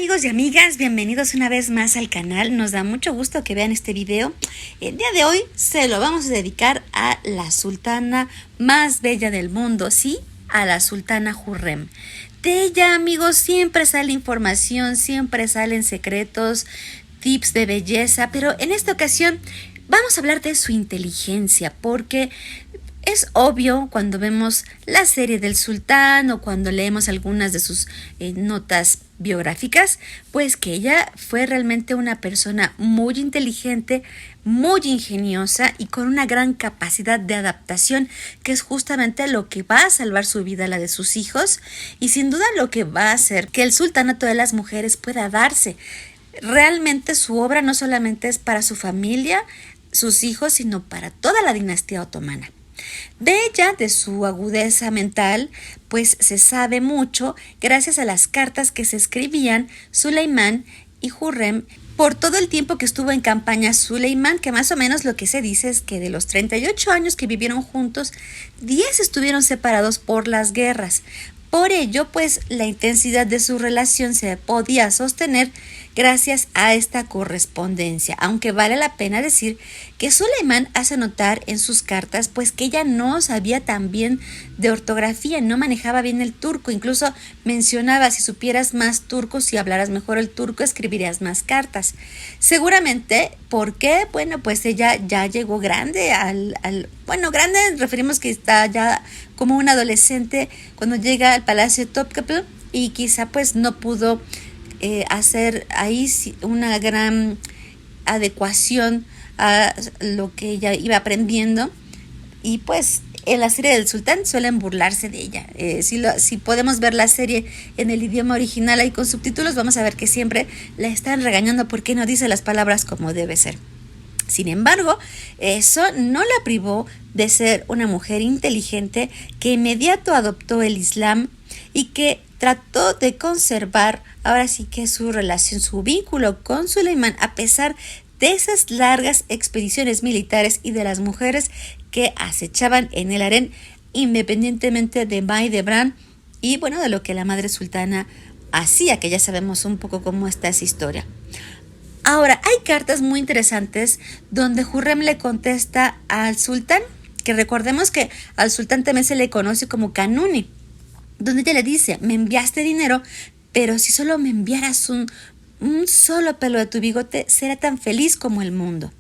Amigos y amigas, bienvenidos una vez más al canal. Nos da mucho gusto que vean este video. El día de hoy se lo vamos a dedicar a la sultana más bella del mundo, sí, a la sultana Hürrem. De ella, amigos, siempre sale información, siempre salen secretos, tips de belleza, pero en esta ocasión vamos a hablar de su inteligencia, porque es obvio cuando vemos la serie del sultán o cuando leemos algunas de sus notas biográficas, pues que ella fue realmente una persona muy inteligente, muy ingeniosa y con una gran capacidad de adaptación, que es justamente lo que va a salvar su vida, la de sus hijos, y sin duda lo que va a hacer que el sultanato de las mujeres pueda darse. Realmente su obra no solamente es para su familia, sus hijos, sino para toda la dinastía otomana. De ella, de su agudeza mental, pues se sabe mucho gracias a las cartas que se escribían Suleimán y Hürrem por todo el tiempo que estuvo en campaña Suleimán, que más o menos lo que se dice es que de los 38 años que vivieron juntos, 10 estuvieron separados por las guerras. Por ello, pues la intensidad de su relación se podía sostener gracias a esta correspondencia, aunque vale la pena decir que Suleimán hace notar en sus cartas pues que ella no sabía tan bien de ortografía, no manejaba bien el turco, incluso mencionaba: si supieras más turco, si hablaras mejor el turco, escribirías más cartas. Seguramente, ¿por qué? Bueno, pues ella ya llegó grande grande, referimos que está ya como un adolescente cuando llega al Palacio de Topkapi, y quizá pues no pudo hacer ahí una gran adecuación a lo que ella iba aprendiendo, y pues en la serie del sultán suelen burlarse de ella. Si podemos ver la serie en el idioma original ahí con subtítulos, vamos a ver que siempre la están regañando porque no dice las palabras como debe ser. Sin embargo, eso no la privó de ser una mujer inteligente que inmediato adoptó el Islam y que trató de conservar ahora sí que su relación, su vínculo con Suleimán, a pesar de esas largas expediciones militares y de las mujeres que acechaban en el harén, independientemente de Mahidevran y bueno, de lo que la madre sultana hacía, que ya sabemos un poco cómo está esa historia. Ahora, hay cartas muy interesantes donde Hürrem le contesta al sultán, que recordemos que al sultán también se le conoce como Kanuni, donde ella le dice: me enviaste dinero, pero si solo me enviaras un solo pelo de tu bigote, será tan feliz como el mundo.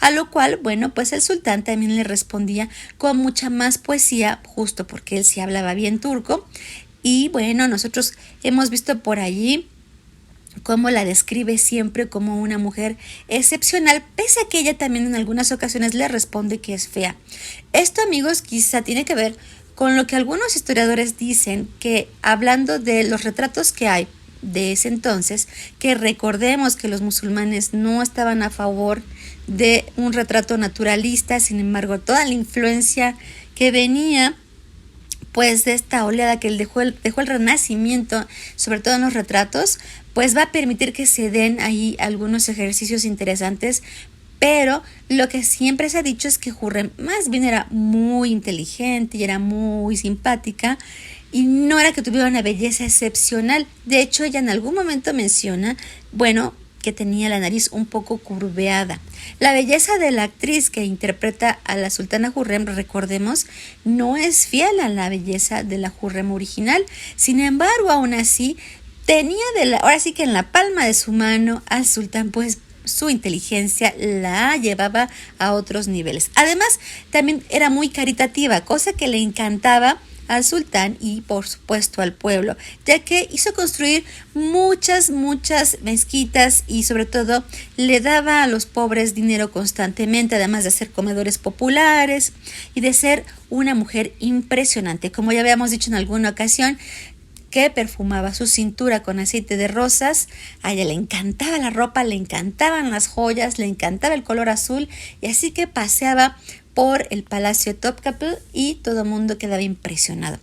A lo cual, bueno, pues el sultán también le respondía con mucha más poesía, justo porque él sí hablaba bien turco. Y bueno, nosotros hemos visto por allí cómo la describe siempre como una mujer excepcional, pese a que ella también en algunas ocasiones le responde que es fea. Esto, amigos, quizá tiene que ver con lo que algunos historiadores dicen, que hablando de los retratos que hay de ese entonces, que recordemos que los musulmanes no estaban a favor de un retrato naturalista, sin embargo toda la influencia que venía pues de esta oleada que dejó el Renacimiento, sobre todo en los retratos, pues va a permitir que se den ahí algunos ejercicios interesantes. Pero lo que siempre se ha dicho es que Hürrem más bien era muy inteligente y era muy simpática, y no era que tuviera una belleza excepcional. De hecho, ella en algún momento menciona, bueno, que tenía la nariz un poco curveada. La belleza de la actriz que interpreta a la sultana Hürrem, recordemos, no es fiel a la belleza de la Hürrem original. Sin embargo, aún así, tenía ahora sí que en la palma de su mano al sultán, pues su inteligencia la llevaba a otros niveles. Además, también era muy caritativa, cosa que le encantaba al sultán y por supuesto al pueblo, ya que hizo construir muchas mezquitas y sobre todo le daba a los pobres dinero constantemente, además de hacer comedores populares y de ser una mujer impresionante. Como ya habíamos dicho en alguna ocasión, que perfumaba su cintura con aceite de rosas. A ella le encantaba la ropa, le encantaban las joyas, le encantaba el color azul, y así que paseaba por el Palacio de Topkapi y todo el mundo quedaba impresionado.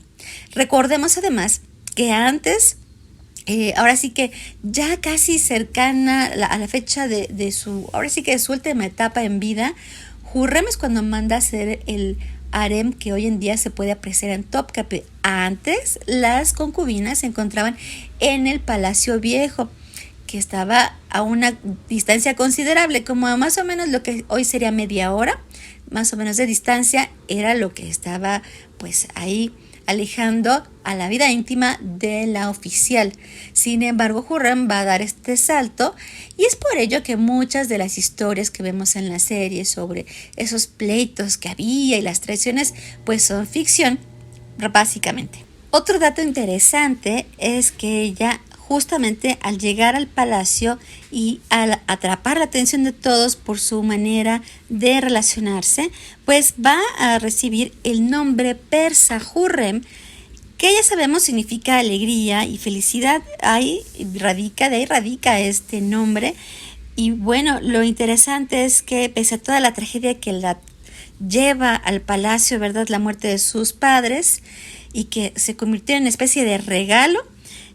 Recordemos además que antes, ahora sí que ya casi cercana a la fecha de su, ahora sí que de su última etapa en vida, Hürrem es cuando manda a hacer el harem que hoy en día se puede apreciar en Topkapi. Antes, las concubinas se encontraban en el Palacio Viejo. que estaba a una distancia considerable, como más o menos lo que hoy sería media hora, más o menos de distancia, era lo que estaba pues ahí alejando a la vida íntima de la oficial. Sin embargo, Hurrem va a dar este salto y es por ello que muchas de las historias que vemos en la serie sobre esos pleitos que había y las traiciones pues son ficción, básicamente. Otro dato interesante es que ella, justamente al llegar al palacio y al atrapar la atención de todos por su manera de relacionarse, pues va a recibir el nombre persa Hurrem, que ya sabemos significa alegría y felicidad. De ahí radica este nombre. Y bueno, lo interesante es que pese a toda la tragedia que la lleva al palacio, ¿verdad?, la muerte de sus padres, y que se convirtió en una especie de regalo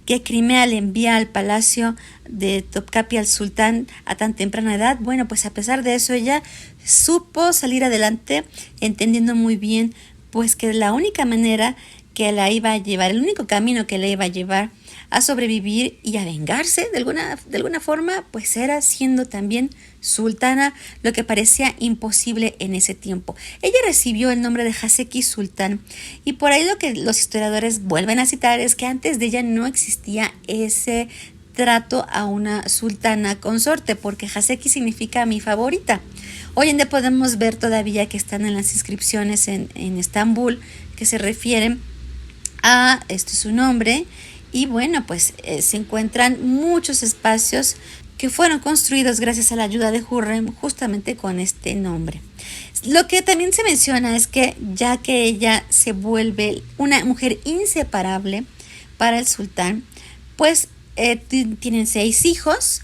que Crimea le envía al palacio de Topkapi al sultán a tan temprana edad. Bueno, pues a pesar de eso ella supo salir adelante, entendiendo muy bien pues que la única manera que la iba a llevar, el único camino que la iba a llevar a sobrevivir y a vengarse de alguna forma, pues era siendo también sultana, lo que parecía imposible en ese tiempo. Ella recibió el nombre de Haseki Sultán, y por ahí lo que los historiadores vuelven a citar es que antes de ella no existía ese trato a una sultana consorte, porque Haseki significa mi favorita. Hoy en día podemos ver todavía que están en las inscripciones en Estambul que se refieren a su nombre. Y bueno, pues se encuentran muchos espacios que fueron construidos gracias a la ayuda de Hurrem, justamente con este nombre. Lo que también se menciona es que ya que ella se vuelve una mujer inseparable para el sultán, pues tienen 6 hijos.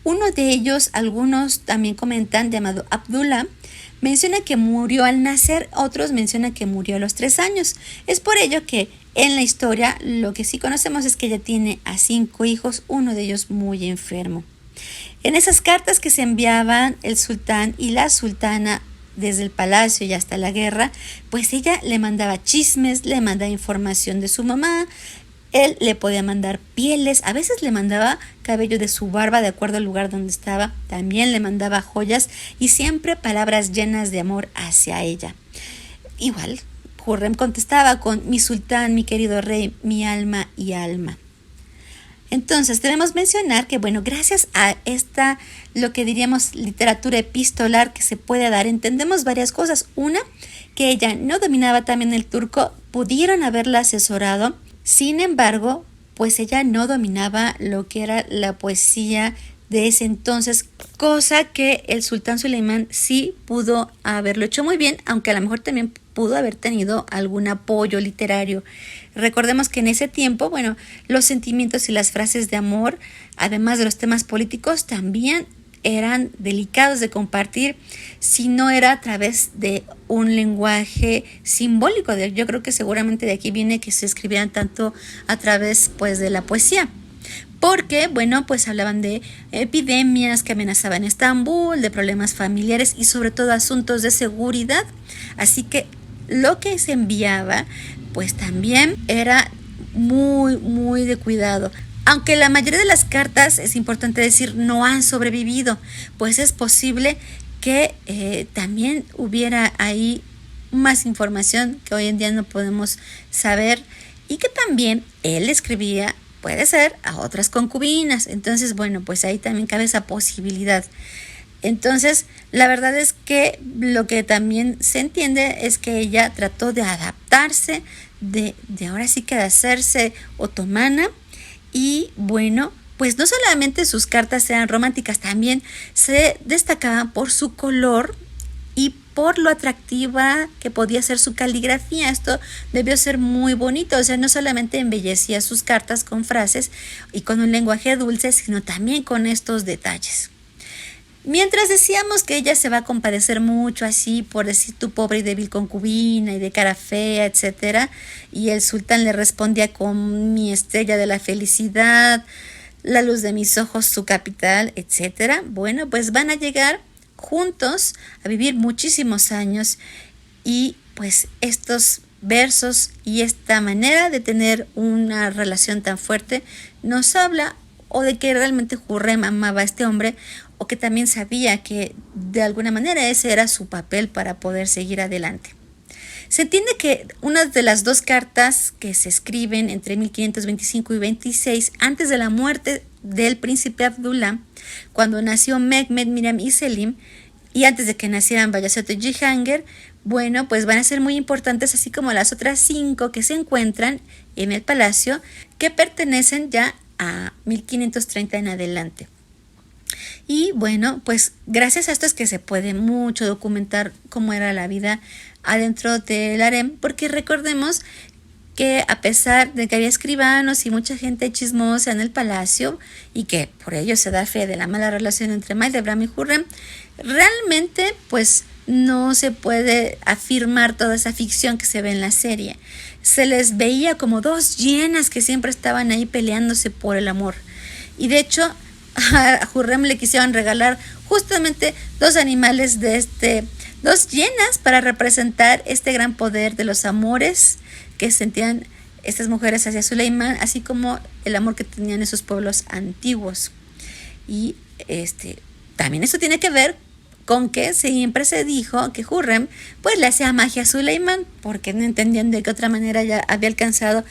Uno de ellos, algunos también comentan, llamado Abdullah, menciona que murió al nacer, otros mencionan que murió a los 3 años. Es por ello que en la historia lo que sí conocemos es que ella tiene a 5 hijos, uno de ellos muy enfermo. En esas cartas que se enviaban el sultán y la sultana desde el palacio y hasta la guerra, pues ella le mandaba chismes, le mandaba información de su mamá, él le podía mandar pieles, a veces le mandaba cabello de su barba de acuerdo al lugar donde estaba, también le mandaba joyas y siempre palabras llenas de amor hacia ella. Igual, Hurrem contestaba con mi sultán, mi querido rey, mi alma y alma. Entonces debemos mencionar que, bueno, gracias a esta, lo que diríamos literatura epistolar que se puede dar, entendemos varias cosas. Una, que ella no dominaba también el turco, pudieron haberla asesorado. Sin embargo, pues ella no dominaba lo que era la poesía de ese entonces, cosa que el sultán Suleimán sí pudo haberlo hecho muy bien, aunque a lo mejor también pudo haber tenido algún apoyo literario. Recordemos que en ese tiempo, bueno, los sentimientos y las frases de amor, además de los temas políticos, también eran delicados de compartir si no era a través de un lenguaje simbólico. Yo creo que seguramente de aquí viene que se escribieran tanto a través pues de la poesía, porque bueno, pues hablaban de epidemias que amenazaban Estambul, de problemas familiares y sobre todo asuntos de seguridad. Así que lo que se enviaba pues también era muy de cuidado. Aunque la mayoría de las cartas, es importante decir, no han sobrevivido, pues es posible que también hubiera ahí más información que hoy en día no podemos saber, y que también él escribía, puede ser, a otras concubinas. Entonces, bueno, pues ahí también cabe esa posibilidad. Entonces, la verdad es que lo que también se entiende es que ella trató de adaptarse, de ahora sí que de hacerse otomana. Y bueno, pues no solamente sus cartas eran románticas, también se destacaban por su color y por lo atractiva que podía ser su caligrafía. Esto debió ser muy bonito, o sea, no solamente embellecía sus cartas con frases y con un lenguaje dulce, sino también con estos detalles. Mientras decíamos que ella se va a compadecer mucho así por decir tu pobre y débil concubina y de cara fea, etcétera, y el sultán le respondía con mi estrella de la felicidad, la luz de mis ojos, su capital, etcétera. Bueno, pues van a llegar juntos a vivir muchísimos años, y pues estos versos y esta manera de tener una relación tan fuerte nos habla o de que realmente Hurrem amaba a este hombre, o que también sabía que de alguna manera ese era su papel para poder seguir adelante. Se entiende que una de las dos cartas que se escriben entre 1525 y 26, antes de la muerte del príncipe Abdullah, cuando nació Mehmed, Miriam y Selim, y antes de que nacieran Bayezid y Jihangir, bueno, pues van a ser muy importantes, así como las otras 5 que se encuentran en el palacio, que pertenecen ya a 1530 en adelante. Y bueno, pues gracias a esto es que se puede mucho documentar cómo era la vida adentro del harem, porque recordemos que a pesar de que había escribanos y mucha gente chismosa en el palacio, y que por ello se da fe de la mala relación entre Mahidevran y Hurrem, realmente pues no se puede afirmar toda esa ficción que se ve en la serie. Se les veía como 2 hienas que siempre estaban ahí peleándose por el amor. Y de hecho, a Hurrem le quisieron regalar justamente 2 animales de 2 hienas para representar este gran poder de los amores que sentían estas mujeres hacia Suleimán, así como el amor que tenían esos pueblos antiguos. Y también eso tiene que ver con que siempre se dijo que Hurrem pues le hacía magia a Suleimán, porque no entendían de qué otra manera ya había alcanzado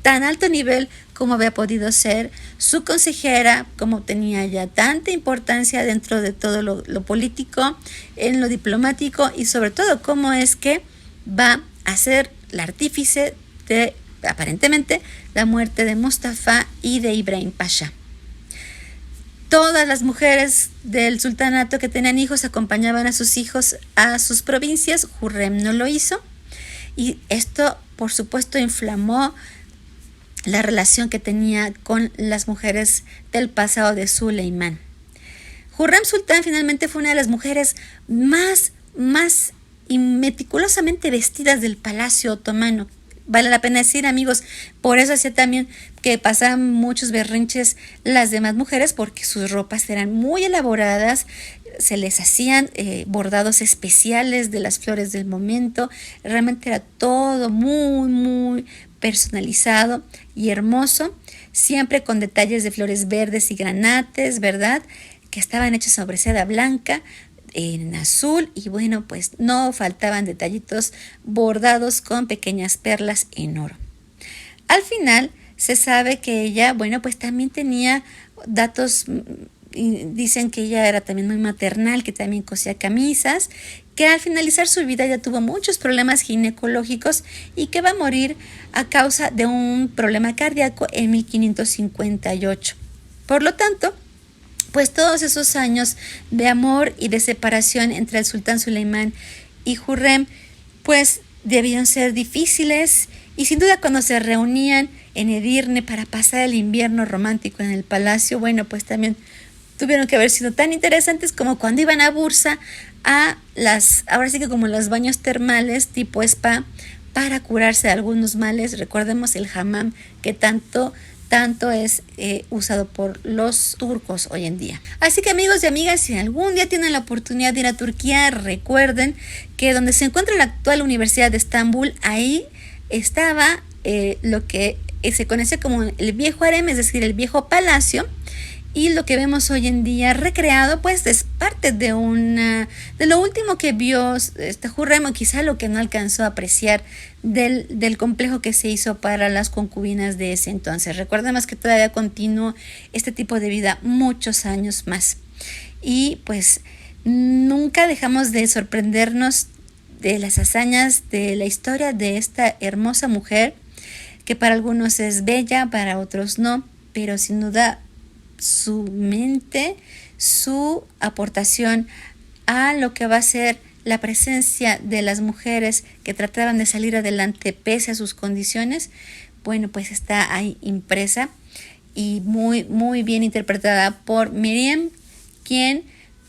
tan alto nivel como había podido ser su consejera, como tenía ya tanta importancia dentro de todo lo político, en lo diplomático, y sobre todo cómo es que va a ser la artífice de, aparentemente, la muerte de Mustafa y de Ibrahim Pasha. Todas las mujeres del sultanato que tenían hijos acompañaban a sus hijos a sus provincias. Hurrem no lo hizo, y esto por supuesto inflamó la relación que tenía con las mujeres del pasado de Suleimán. Hurrem Sultán finalmente fue una de las mujeres más y meticulosamente vestidas del palacio otomano. Vale la pena decir, amigos, por eso hacía también que pasaban muchos berrinches las demás mujeres, porque sus ropas eran muy elaboradas, se les hacían bordados especiales de las flores del momento, realmente era todo muy personalizado y hermoso, siempre con detalles de flores verdes y granates, ¿verdad?, que estaban hechos sobre seda blanca, en azul, y bueno, pues no faltaban detallitos bordados con pequeñas perlas en oro. Al final se sabe que ella, bueno, pues también tenía datos, dicen que ella era también muy maternal, que también cosía camisas, que al finalizar su vida ya tuvo muchos problemas ginecológicos y que va a morir a causa de un problema cardíaco en 1558. Por lo tanto, pues todos esos años de amor y de separación entre el sultán Suleimán y Hurrem pues debían ser difíciles, y sin duda cuando se reunían en Edirne para pasar el invierno romántico en el palacio, bueno, pues también tuvieron que haber sido tan interesantes como cuando iban a Bursa a ahora sí que como los baños termales tipo spa, para curarse de algunos males. Recordemos el hammam, que tanto es usado por los turcos hoy en día. Así que, amigos y amigas, si algún día tienen la oportunidad de ir a Turquía, recuerden que donde se encuentra la actual Universidad de Estambul, ahí estaba lo que se conoce como el viejo harem, es decir, el viejo palacio. Y lo que vemos hoy en día recreado, pues es parte de lo último que vio Hurrem, o quizá lo que no alcanzó a apreciar del complejo que se hizo para las concubinas de ese entonces. Recordemos que todavía continuó este tipo de vida muchos años más. Y pues nunca dejamos de sorprendernos de las hazañas de la historia de esta hermosa mujer, que para algunos es bella, para otros no, pero sin duda su mente, su aportación a lo que va a ser la presencia de las mujeres que trataban de salir adelante pese a sus condiciones, bueno, pues está ahí impresa y muy bien interpretada por Miriam, quien,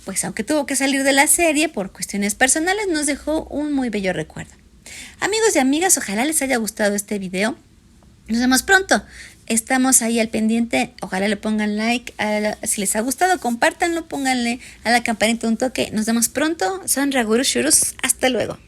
pues aunque tuvo que salir de la serie por cuestiones personales, nos dejó un muy bello recuerdo. Amigos y amigas, ojalá les haya gustado este video. Nos vemos pronto. Estamos ahí al pendiente, ojalá le pongan like, si les ha gustado compártanlo, pónganle a la campanita un toque. Nos vemos pronto, son Raguru Shurus, hasta luego.